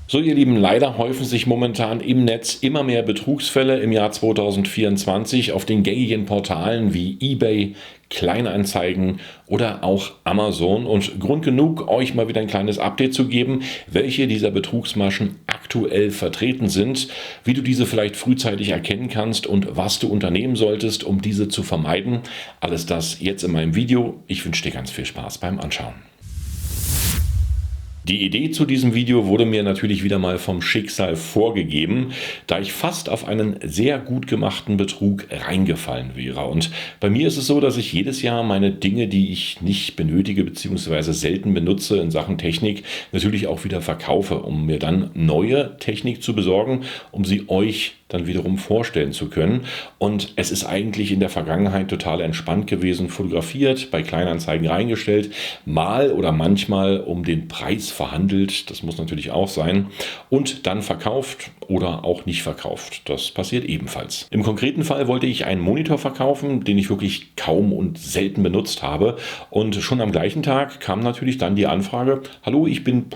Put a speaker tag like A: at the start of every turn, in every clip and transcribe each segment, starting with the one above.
A: So, ihr Lieben, leider häufen sich momentan im Netz immer mehr Betrugsfälle im Jahr 2024 auf den gängigen Portalen wie eBay, Kleinanzeigen oder auch Amazon. Und Grund genug, euch mal wieder ein kleines Update zu geben, welche dieser Betrugsmaschen aktuell vertreten sind, wie du diese vielleicht frühzeitig erkennen kannst und was du unternehmen solltest, um diese zu vermeiden. Alles das jetzt in meinem Video. Ich wünsche dir ganz viel Spaß beim Anschauen. Die Idee zu diesem Video wurde mir natürlich wieder mal vom Schicksal vorgegeben, da ich fast auf einen sehr gut gemachten Betrug reingefallen wäre. Und bei mir ist es so, dass ich jedes Jahr meine Dinge, die ich nicht benötige bzw. selten benutze in Sachen Technik, natürlich auch wieder verkaufe, um mir dann neue Technik zu besorgen, um sie euch dann wiederum vorstellen zu können. Und es ist eigentlich in der Vergangenheit total entspannt gewesen, fotografiert, bei Kleinanzeigen reingestellt, mal oder manchmal um den Preis verhandelt, das muss natürlich auch sein, und dann verkauft oder auch nicht verkauft. Das passiert ebenfalls. Im konkreten Fall wollte ich einen Monitor verkaufen, den ich wirklich kaum und selten benutzt habe, und schon am gleichen Tag kam natürlich dann die Anfrage: Hallo, ich bin ...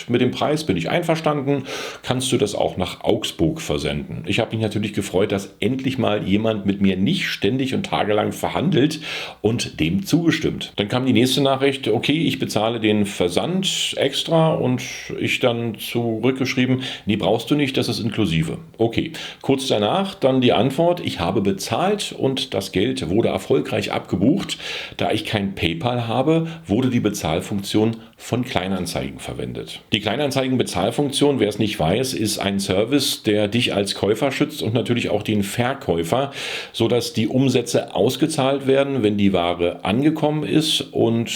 A: mit dem Preis bin ich einverstanden, kannst du das auch nach Augsburg versenden? Ich habe mich natürlich gefreut, dass endlich mal jemand mit mir nicht ständig und tagelang verhandelt, und dem zugestimmt. Dann kam die nächste Nachricht: Okay, ich bezahle den Versand extra, und ich dann zurückgeschrieben: Nee, brauchst du nicht, das ist inklusive. Okay, kurz danach dann die Antwort: Ich habe bezahlt und das Geld wurde erfolgreich abgebucht. Da ich kein PayPal habe, wurde die Bezahlfunktion von Kleinanzeigen verwendet. Die Kleinanzeigen-Bezahlfunktion, wer es nicht weiß, ist ein Service, der dich als Käufer schützt und natürlich auch den Verkäufer, sodass die Umsätze ausgezahlt werden, wenn die Ware angekommen ist, und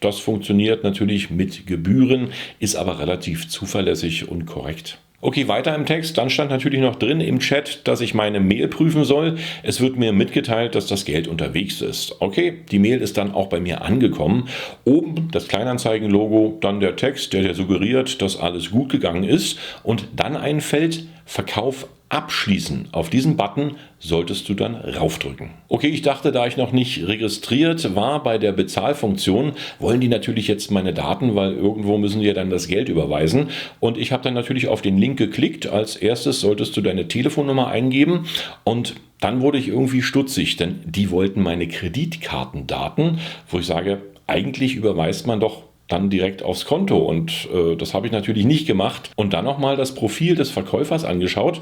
A: das funktioniert natürlich mit Gebühren, ist aber relativ zuverlässig und korrekt. Okay, weiter im Text. Dann stand natürlich noch drin im Chat, dass ich meine Mail prüfen soll. Es wird mir mitgeteilt, dass das Geld unterwegs ist. Okay, die Mail ist dann auch bei mir angekommen. Oben das Kleinanzeigen-Logo, dann der Text, der suggeriert, dass alles gut gegangen ist, und dann ein Feld: Verkauf abschließen. Auf diesen Button solltest du dann raufdrücken. Okay, ich dachte, da ich noch nicht registriert war bei der Bezahlfunktion, wollen die natürlich jetzt meine Daten, weil irgendwo müssen die ja dann das Geld überweisen. Und ich habe dann natürlich auf den Link geklickt. Als erstes solltest du deine Telefonnummer eingeben, und dann wurde ich irgendwie stutzig, denn die wollten meine Kreditkartendaten, wo ich sage, eigentlich überweist man doch dann direkt aufs Konto, und das habe ich natürlich nicht gemacht. Und dann nochmal das Profil des Verkäufers angeschaut.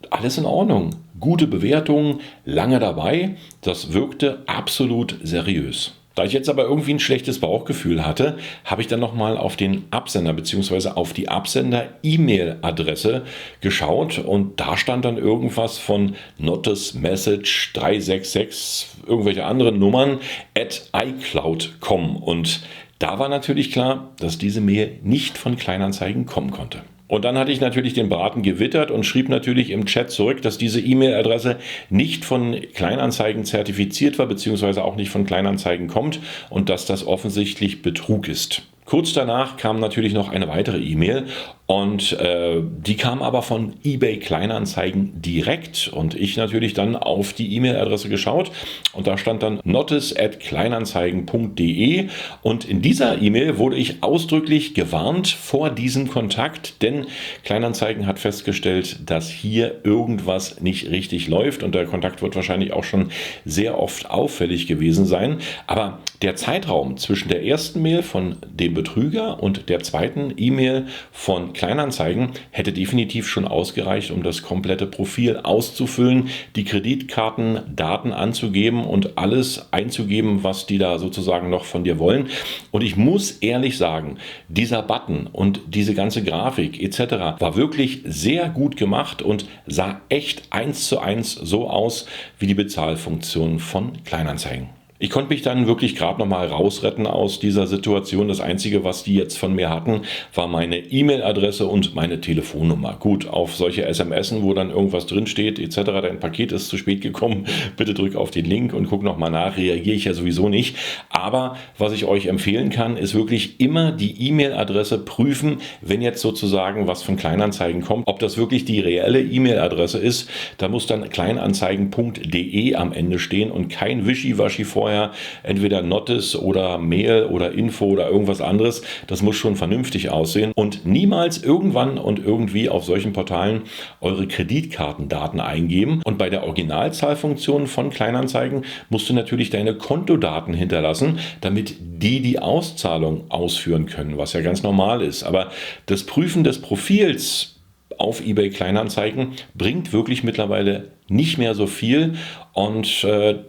A: Alles in Ordnung. Gute Bewertungen, lange dabei. Das wirkte absolut seriös. Da ich jetzt aber irgendwie ein schlechtes Bauchgefühl hatte, habe ich dann nochmal auf den Absender bzw. auf die Absender-E-Mail-Adresse geschaut, und da stand dann irgendwas von Notice Message 366, irgendwelche anderen Nummern @iCloud.com, und da war natürlich klar, dass diese Mail nicht von Kleinanzeigen kommen konnte. Und dann hatte ich natürlich den Braten gewittert und schrieb natürlich im Chat zurück, dass diese E-Mail-Adresse nicht von Kleinanzeigen zertifiziert war, beziehungsweise auch nicht von Kleinanzeigen kommt, und dass das offensichtlich Betrug ist. Kurz danach kam natürlich noch eine weitere E-Mail, und die kam aber von eBay Kleinanzeigen direkt, und ich natürlich dann auf die E-Mail-Adresse geschaut, und da stand dann notice@kleinanzeigen.de, und in dieser E-Mail wurde ich ausdrücklich gewarnt vor diesem Kontakt, denn Kleinanzeigen hat festgestellt, dass hier irgendwas nicht richtig läuft, und der Kontakt wird wahrscheinlich auch schon sehr oft auffällig gewesen sein. Aber der Zeitraum zwischen der ersten Mail von dem Betrüger und der zweiten E-Mail von Kleinanzeigen hätte definitiv schon ausgereicht, um das komplette Profil auszufüllen, die Kreditkartendaten anzugeben und alles einzugeben, was die da sozusagen noch von dir wollen. Und ich muss ehrlich sagen, dieser Button und diese ganze Grafik etc. war wirklich sehr gut gemacht und sah echt 1:1 so aus wie die Bezahlfunktion von Kleinanzeigen. Ich konnte mich dann wirklich gerade noch mal rausretten aus dieser Situation. Das Einzige, was die jetzt von mir hatten, war meine E-Mail-Adresse und meine Telefonnummer. Gut, auf solche SMSen, wo dann irgendwas drinsteht etc., dein Paket ist zu spät gekommen, bitte drück auf den Link und guck noch mal nach, reagiere ich ja sowieso nicht. Aber was ich euch empfehlen kann, ist wirklich immer die E-Mail-Adresse prüfen, wenn jetzt sozusagen was von Kleinanzeigen kommt, ob das wirklich die reelle E-Mail-Adresse ist. Da muss dann kleinanzeigen.de am Ende stehen und kein Wischiwaschi vorher vorher entweder Notice oder Mail oder Info oder irgendwas anderes. Das muss schon vernünftig aussehen und niemals irgendwann und irgendwie auf solchen Portalen eure Kreditkartendaten eingeben. Und bei der Originalzahlfunktion von Kleinanzeigen musst du natürlich deine Kontodaten hinterlassen, damit die Auszahlung ausführen können, was ja ganz normal ist. Aber das Prüfen des Profils auf eBay Kleinanzeigen bringt wirklich mittlerweile nicht mehr so viel und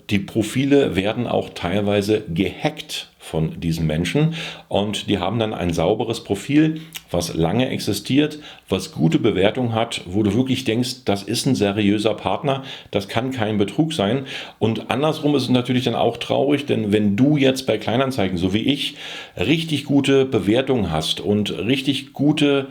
A: die Profile werden auch teilweise gehackt von diesen Menschen und die haben dann ein sauberes Profil, was lange existiert, was gute Bewertung hat, wo du wirklich denkst, das ist ein seriöser Partner, das kann kein Betrug sein. Und andersrum ist es natürlich dann auch traurig, denn wenn du jetzt bei Kleinanzeigen, so wie ich, richtig gute Bewertungen hast und richtig gute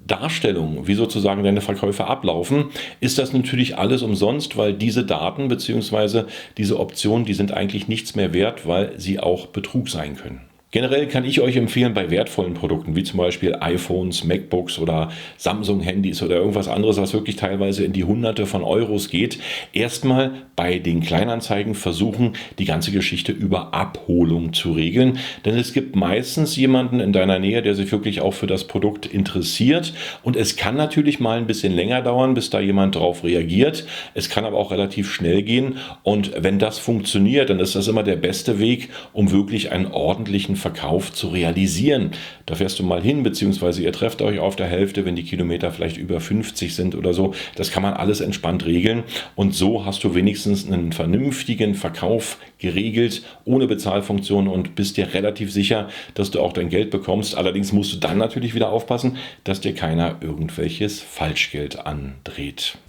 A: Darstellung, wie sozusagen deine Verkäufe ablaufen, ist das natürlich alles umsonst, weil diese Daten bzw. diese Optionen, die sind eigentlich nichts mehr wert, weil sie auch Betrug sein können. Generell kann ich euch empfehlen, bei wertvollen Produkten, wie zum Beispiel iPhones, MacBooks oder Samsung-Handys oder irgendwas anderes, was wirklich teilweise in die Hunderte von Euros geht, erstmal bei den Kleinanzeigen versuchen, die ganze Geschichte über Abholung zu regeln. Denn es gibt meistens jemanden in deiner Nähe, der sich wirklich auch für das Produkt interessiert. Und es kann natürlich mal ein bisschen länger dauern, bis da jemand drauf reagiert. Es kann aber auch relativ schnell gehen. Und wenn das funktioniert, dann ist das immer der beste Weg, um wirklich einen ordentlichen Verkauf zu realisieren. Da fährst du mal hin, beziehungsweise ihr trefft euch auf der Hälfte, wenn die Kilometer vielleicht über 50 sind oder so. Das kann man alles entspannt regeln und so hast du wenigstens einen vernünftigen Verkauf geregelt, ohne Bezahlfunktion und bist dir relativ sicher, dass du auch dein Geld bekommst. Allerdings musst du dann natürlich wieder aufpassen, dass dir keiner irgendwelches Falschgeld andreht.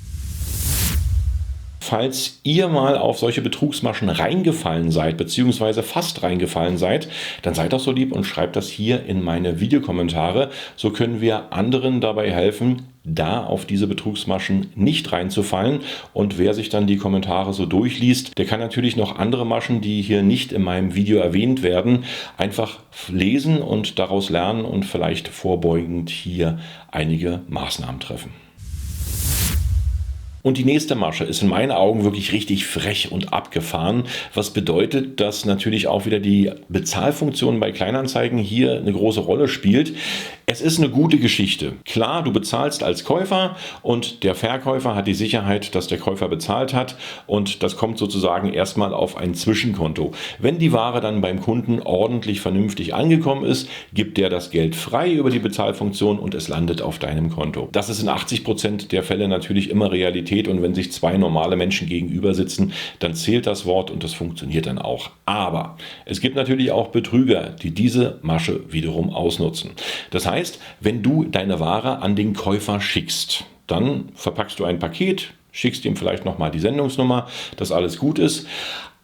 A: Falls ihr mal auf solche Betrugsmaschen reingefallen seid, beziehungsweise fast reingefallen seid, dann seid doch so lieb und schreibt das hier in meine Videokommentare. So können wir anderen dabei helfen, da auf diese Betrugsmaschen nicht reinzufallen. Und wer sich dann die Kommentare so durchliest, der kann natürlich noch andere Maschen, die hier nicht in meinem Video erwähnt werden, einfach lesen und daraus lernen und vielleicht vorbeugend hier einige Maßnahmen treffen. Und die nächste Masche ist in meinen Augen wirklich richtig frech und abgefahren, was bedeutet, dass natürlich auch wieder die Bezahlfunktion bei Kleinanzeigen hier eine große Rolle spielt. Es ist eine gute Geschichte. Klar, du bezahlst als Käufer und der Verkäufer hat die Sicherheit, dass der Käufer bezahlt hat und das kommt sozusagen erstmal auf ein Zwischenkonto. Wenn die Ware dann beim Kunden ordentlich vernünftig angekommen ist, gibt der das Geld frei über die Bezahlfunktion und es landet auf deinem Konto. Das ist in 80% der Fälle natürlich immer Realität und wenn sich zwei normale Menschen gegenüber sitzen, dann zählt das Wort und das funktioniert dann auch. Aber es gibt natürlich auch Betrüger, die diese Masche wiederum ausnutzen. Das heißt, wenn du deine Ware an den Käufer schickst, dann verpackst du ein Paket, schickst ihm vielleicht nochmal die Sendungsnummer, dass alles gut ist.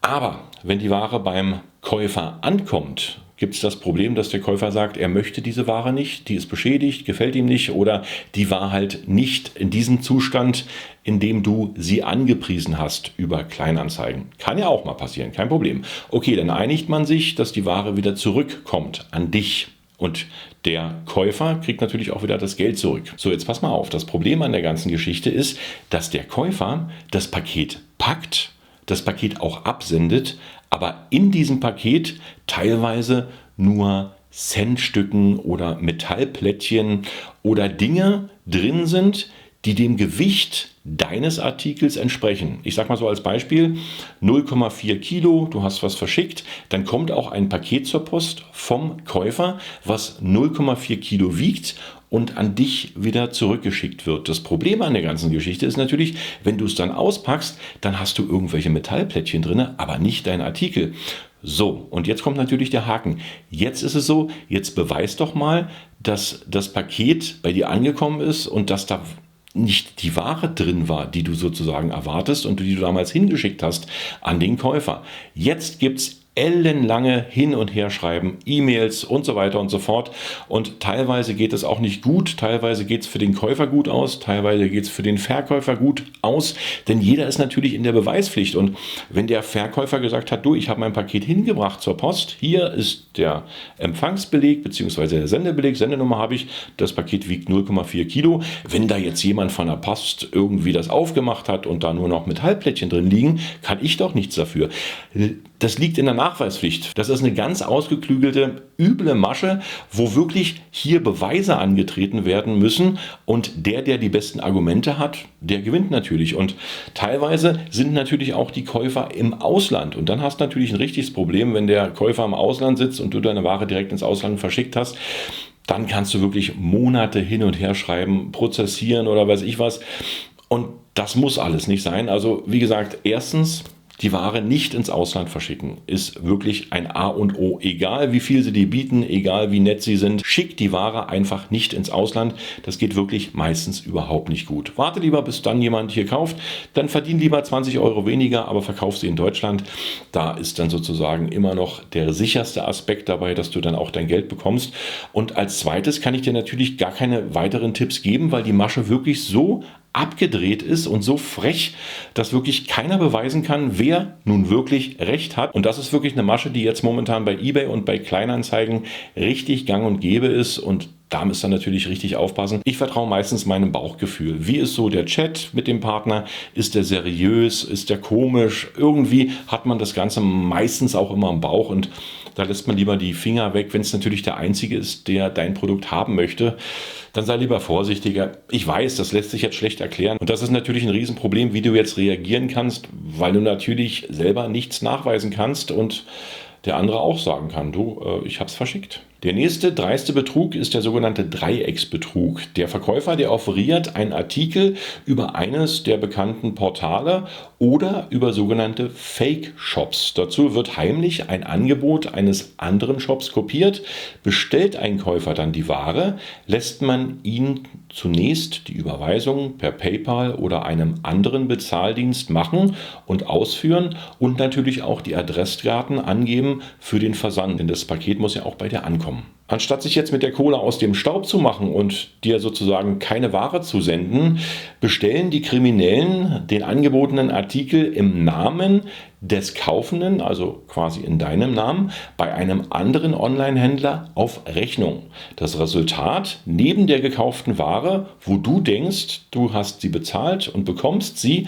A: Aber wenn die Ware beim Käufer ankommt, gibt es das Problem, dass der Käufer sagt, er möchte diese Ware nicht, die ist beschädigt, gefällt ihm nicht oder die war halt nicht in diesem Zustand, in dem du sie angepriesen hast über Kleinanzeigen. Kann ja auch mal passieren, kein Problem. Okay, dann einigt man sich, dass die Ware wieder zurückkommt an dich. Und der Käufer kriegt natürlich auch wieder das Geld zurück. So, jetzt pass mal auf. Das Problem an der ganzen Geschichte ist, dass der Käufer das Paket packt, das Paket auch absendet, aber in diesem Paket teilweise nur Centstücken oder Metallplättchen oder Dinge drin sind, die dem Gewicht deines Artikels entsprechen. Ich sage mal so als Beispiel, 0,4 Kilo, du hast was verschickt, dann kommt auch ein Paket zur Post vom Käufer, was 0,4 Kilo wiegt und an dich wieder zurückgeschickt wird. Das Problem an der ganzen Geschichte ist natürlich, wenn du es dann auspackst, dann hast du irgendwelche Metallplättchen drin, aber nicht dein Artikel. So, und jetzt kommt natürlich der Haken. Jetzt ist es so, jetzt beweis doch mal, dass das Paket bei dir angekommen ist und dass da nicht die Ware drin war, die du sozusagen erwartest und die du damals hingeschickt hast an den Käufer. Jetzt gibt es ellenlange Hin- und Herschreiben, E-Mails und so weiter und so fort. Und teilweise geht es auch nicht gut, teilweise geht es für den Käufer gut aus, teilweise geht es für den Verkäufer gut aus, denn jeder ist natürlich in der Beweispflicht. Und wenn der Verkäufer gesagt hat, du, ich habe mein Paket hingebracht zur Post, hier ist der Empfangsbeleg bzw. der Sendebeleg, Sendenummer habe ich, das Paket wiegt 0,4 Kilo. Wenn da jetzt jemand von der Post irgendwie das aufgemacht hat und da nur noch Metallplättchen drin liegen, kann ich doch nichts dafür. Das liegt in der Nachweispflicht. Das ist eine ganz ausgeklügelte, üble Masche, wo wirklich hier Beweise angetreten werden müssen und der die besten Argumente hat, der gewinnt natürlich. Und teilweise sind natürlich auch die Käufer im Ausland und dann hast du natürlich ein richtiges Problem, wenn der Käufer im Ausland sitzt und du deine Ware direkt ins Ausland verschickt hast. Dann kannst du wirklich Monate hin und her schreiben, prozessieren oder weiß ich was. Und das muss alles nicht sein. Also wie gesagt, erstens, die Ware nicht ins Ausland verschicken ist wirklich ein A und O. Egal wie viel sie dir bieten, egal wie nett sie sind, schick die Ware einfach nicht ins Ausland. Das geht wirklich meistens überhaupt nicht gut. Warte lieber, bis dann jemand hier kauft, dann verdien lieber 20 Euro weniger, aber verkauf sie in Deutschland. Da ist dann sozusagen immer noch der sicherste Aspekt dabei, dass du dann auch dein Geld bekommst. Und als zweites kann ich dir natürlich gar keine weiteren Tipps geben, weil die Masche wirklich so abgedreht ist und so frech, dass wirklich keiner beweisen kann, wer nun wirklich recht hat. Und das ist wirklich eine Masche, die jetzt momentan bei eBay und bei Kleinanzeigen richtig gang und gäbe ist und da müsst ihr natürlich richtig aufpassen. Ich vertraue meistens meinem Bauchgefühl. Wie ist so der Chat mit dem Partner? Ist der seriös? Ist der komisch? Irgendwie hat man das Ganze meistens auch immer im Bauch und da lässt man lieber die Finger weg, wenn es natürlich der Einzige ist, der dein Produkt haben möchte. Dann sei lieber vorsichtiger. Ich weiß, das lässt sich jetzt schlecht erklären. Und das ist natürlich ein Riesenproblem, wie du jetzt reagieren kannst, weil du natürlich selber nichts nachweisen kannst und der andere auch sagen kann, du, ich habe es verschickt. Der nächste dreiste Betrug ist der sogenannte Dreiecksbetrug. Der Verkäufer, der offeriert einen Artikel über eines der bekannten Portale oder über sogenannte Fake-Shops. Dazu wird heimlich ein Angebot eines anderen Shops kopiert, bestellt ein Käufer dann die Ware, lässt man ihn zunächst die Überweisung per PayPal oder einem anderen Bezahldienst machen und ausführen und natürlich auch die Adressdaten angeben für den Versand, denn das Paket muss ja auch bei dir ankommen. Anstatt sich jetzt mit der Kohle aus dem Staub zu machen und dir sozusagen keine Ware zu senden, bestellen die Kriminellen den angebotenen Artikel im Namen des Kaufenden, also quasi in deinem Namen, bei einem anderen Online-Händler auf Rechnung. Das Resultat, neben der gekauften Ware, wo du denkst, du hast sie bezahlt und bekommst sie,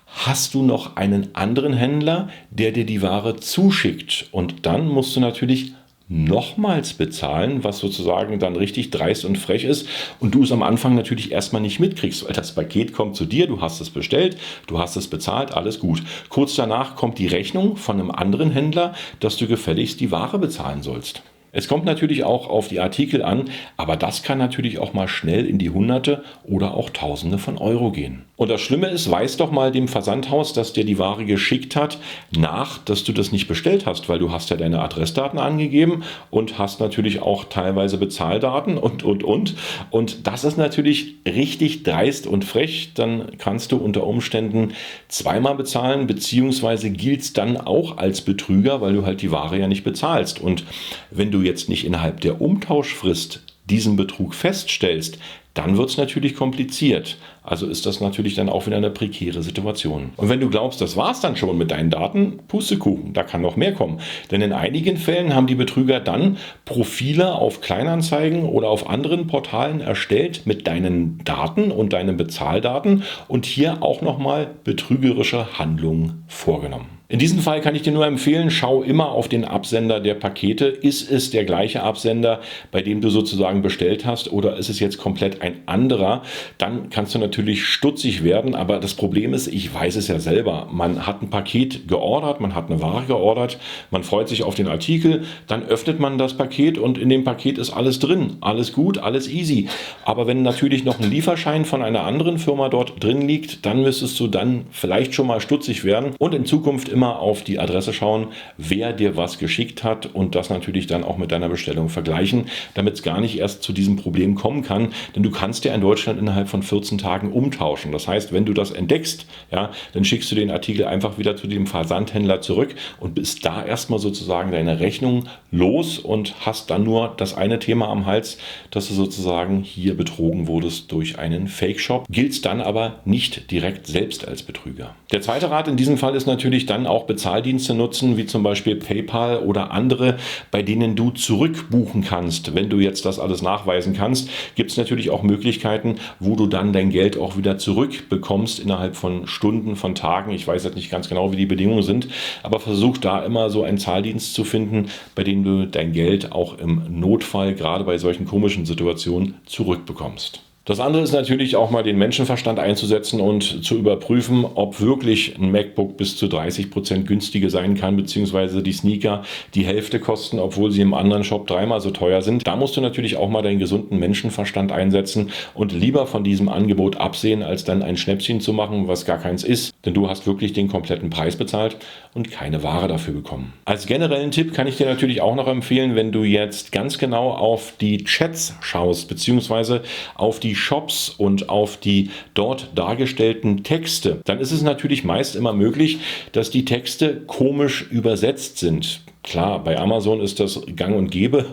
A: hast du noch einen anderen Händler, der dir die Ware zuschickt. Und dann musst du natürlich nochmals bezahlen, was sozusagen dann richtig dreist und frech ist und du es am Anfang natürlich erstmal nicht mitkriegst, weil das Paket kommt zu dir, du hast es bestellt, du hast es bezahlt, alles gut. Kurz danach kommt die Rechnung von einem anderen Händler, dass du gefälligst die Ware bezahlen sollst. Es kommt natürlich auch auf die Artikel an, aber das kann natürlich auch mal schnell in die Hunderte oder auch Tausende von Euro gehen. Und das Schlimme ist, weiß doch mal dem Versandhaus, das dir die Ware geschickt hat, nach, dass du das nicht bestellt hast, weil du hast ja deine Adressdaten angegeben und hast natürlich auch teilweise Bezahldaten und. Und das ist natürlich richtig dreist und frech. Dann kannst du unter Umständen zweimal bezahlen, beziehungsweise gilt es dann auch als Betrüger, weil du halt die Ware ja nicht bezahlst. Und wenn du jetzt nicht innerhalb der Umtauschfrist diesen Betrug feststellst, dann wird es natürlich kompliziert. Also ist das natürlich dann auch wieder eine prekäre Situation. Und wenn du glaubst, das war es dann schon mit deinen Daten, Pustekuchen, da kann noch mehr kommen. Denn in einigen Fällen haben die Betrüger dann Profile auf Kleinanzeigen oder auf anderen Portalen erstellt mit deinen Daten und deinen Bezahldaten und hier auch nochmal betrügerische Handlungen vorgenommen. In diesem Fall kann ich dir nur empfehlen, schau immer auf den Absender der Pakete. Ist es der gleiche Absender, bei dem du sozusagen bestellt hast, oder ist es jetzt komplett ein anderer? Dann kannst du natürlich stutzig werden, aber das Problem ist, ich weiß es ja selber, man hat ein Paket geordert, man hat eine Ware geordert, man freut sich auf den Artikel, dann öffnet man das Paket und in dem Paket ist alles drin, alles gut, alles easy. Aber wenn natürlich noch ein Lieferschein von einer anderen Firma dort drin liegt, dann müsstest du dann vielleicht schon mal stutzig werden und in Zukunft immer auf die Adresse schauen, wer dir was geschickt hat und das natürlich dann auch mit deiner Bestellung vergleichen, damit es gar nicht erst zu diesem Problem kommen kann, denn du kannst ja in Deutschland innerhalb von 14 Tagen umtauschen. Das heißt, wenn du das entdeckst, ja, dann schickst du den Artikel einfach wieder zu dem Versandhändler zurück und bist da erstmal sozusagen deine Rechnung los und hast dann nur das eine Thema am Hals, dass du sozusagen hier betrogen wurdest durch einen Fake-Shop, gilt dann aber nicht direkt selbst als Betrüger. Der zweite Rat in diesem Fall ist natürlich dann können auch Bezahldienste nutzen, wie zum Beispiel PayPal oder andere, bei denen du zurückbuchen kannst. Wenn du jetzt das alles nachweisen kannst, gibt es natürlich auch Möglichkeiten, wo du dann dein Geld auch wieder zurückbekommst innerhalb von Stunden, von Tagen. Ich weiß jetzt nicht ganz genau, wie die Bedingungen sind, aber versuch da immer so einen Zahldienst zu finden, bei dem du dein Geld auch im Notfall, gerade bei solchen komischen Situationen, zurückbekommst. Das andere ist natürlich auch mal den Menschenverstand einzusetzen und zu überprüfen, ob wirklich ein MacBook bis zu 30% günstiger sein kann, beziehungsweise die Sneaker die Hälfte kosten, obwohl sie im anderen Shop dreimal so teuer sind. Da musst du natürlich auch mal deinen gesunden Menschenverstand einsetzen und lieber von diesem Angebot absehen, als dann ein Schnäppchen zu machen, was gar keins ist. Denn du hast wirklich den kompletten Preis bezahlt und keine Ware dafür bekommen. Als generellen Tipp kann ich dir natürlich auch noch empfehlen, wenn du jetzt ganz genau auf die Chats schaust, beziehungsweise auf die Shops und auf die dort dargestellten Texte, dann ist es natürlich meist immer möglich, dass die Texte komisch übersetzt sind. Klar, bei Amazon ist das gang und gäbe.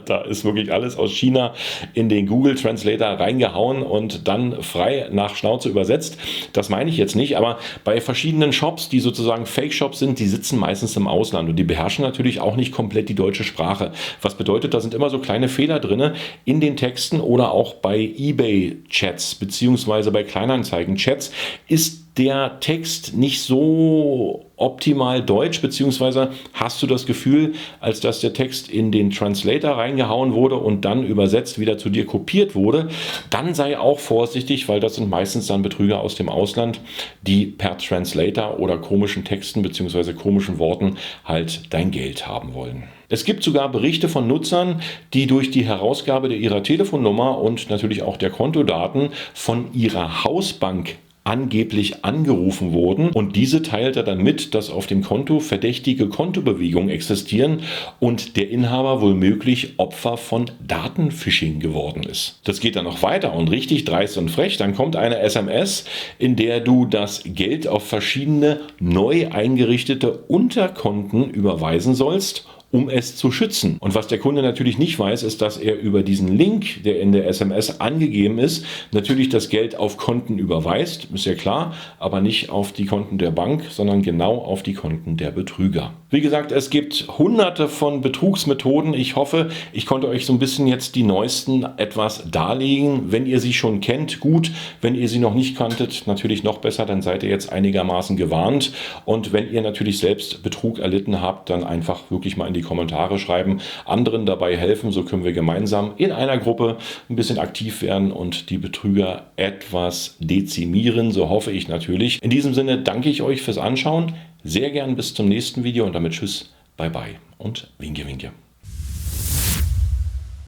A: Da ist wirklich alles aus China in den Google Translator reingehauen und dann frei nach Schnauze übersetzt. Das meine ich jetzt nicht, aber bei verschiedenen Shops, die sozusagen Fake-Shops sind, die sitzen meistens im Ausland und die beherrschen natürlich auch nicht komplett die deutsche Sprache. Was bedeutet, da sind immer so kleine Fehler drin in den Texten oder auch bei eBay-Chats beziehungsweise bei Kleinanzeigen-Chats ist der Text nicht so optimal deutsch, beziehungsweise hast du das Gefühl, als dass der Text in den Translator reingehauen wurde und dann übersetzt wieder zu dir kopiert wurde, dann sei auch vorsichtig, weil das sind meistens dann Betrüger aus dem Ausland, die per Translator oder komischen Texten beziehungsweise komischen Worten halt dein Geld haben wollen. Es gibt sogar Berichte von Nutzern, die durch die Herausgabe ihrer Telefonnummer und natürlich auch der Kontodaten von ihrer Hausbank angeblich angerufen wurden und diese teilte dann mit, dass auf dem Konto verdächtige Kontobewegungen existieren und der Inhaber womöglich Opfer von Datenphishing geworden ist. Das geht dann noch weiter und richtig dreist und frech. Dann kommt eine SMS, in der du das Geld auf verschiedene neu eingerichtete Unterkonten überweisen sollst, um es zu schützen. Und was der Kunde natürlich nicht weiß, ist, dass er über diesen Link, der in der SMS angegeben ist, natürlich das Geld auf Konten überweist, ist ja klar, aber nicht auf die Konten der Bank, sondern genau auf die Konten der Betrüger. Wie gesagt, es gibt hunderte von Betrugsmethoden. Ich hoffe, ich konnte euch so ein bisschen jetzt die neuesten etwas darlegen. Wenn ihr sie schon kennt, gut. Wenn ihr sie noch nicht kanntet, natürlich noch besser, dann seid ihr jetzt einigermaßen gewarnt. Und wenn ihr natürlich selbst Betrug erlitten habt, dann einfach wirklich mal in die Kommentare schreiben, anderen dabei helfen, so können wir gemeinsam in einer Gruppe ein bisschen aktiv werden und die Betrüger etwas dezimieren, so hoffe ich natürlich. In diesem Sinne danke ich euch fürs Anschauen, sehr gern bis zum nächsten Video und damit tschüss, bye bye und winke winke.